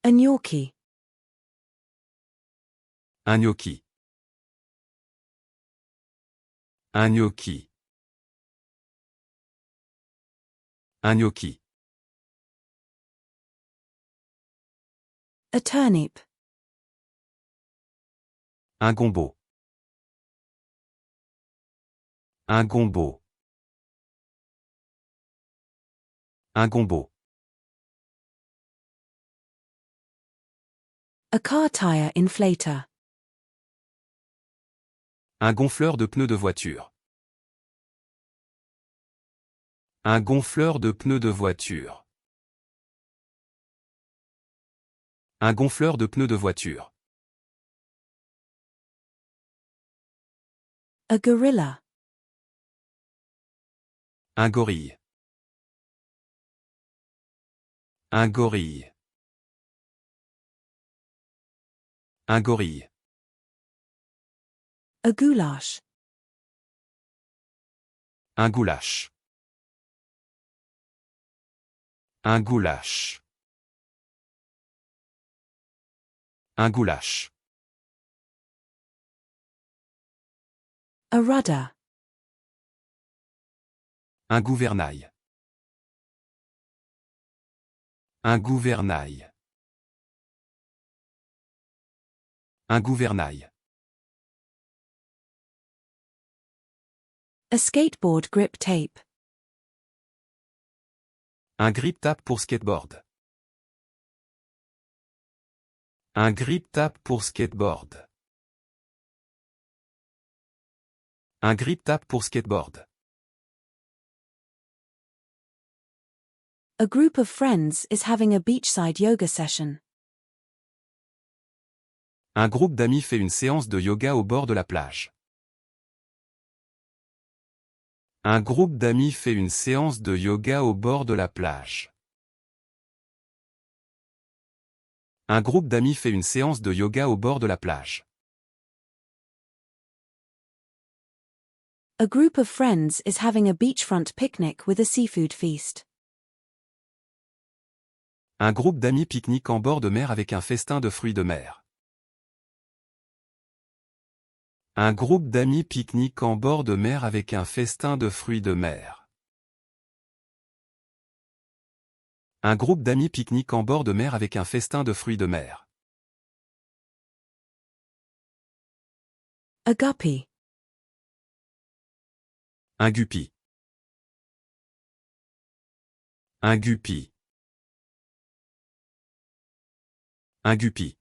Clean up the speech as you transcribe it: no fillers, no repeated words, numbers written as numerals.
A gnocchi. Un gnocchi. Un gnocchi. Un gnocchi. A turnip. Un gombo. Un gombo. Un gombo. A car tire inflator. Un gonfleur de pneus de voiture. Un gonfleur de pneus de voiture. Un gonfleur de pneus de voiture. A gorilla. Un gorille. Un gorille. Un gorille. A goulash. Un goulash. Un goulash. Un goulash. A rudder. Un gouvernail. Un gouvernail. Un gouvernail. A skateboard grip tape. Un grip tape pour skateboard. Un grip tape pour skateboard. Un grip tape pour skateboard. A group of friends is having a beachside yoga session. Un groupe d'amis fait une séance de yoga au bord de la plage. Un groupe d'amis fait une séance de yoga au bord de la plage. Un groupe d'amis fait une séance de yoga au bord de la plage. A group of friends is having a beachfront picnic with a seafood feast. Un groupe d'amis pique-nique en bord de mer avec un festin de fruits de mer. Un groupe d'amis pique-nique en bord de mer avec un festin de fruits de mer. Un groupe d'amis pique-nique en bord de mer avec un festin de fruits de mer. A guppy. Un guppy. Un guppy. Un guppy.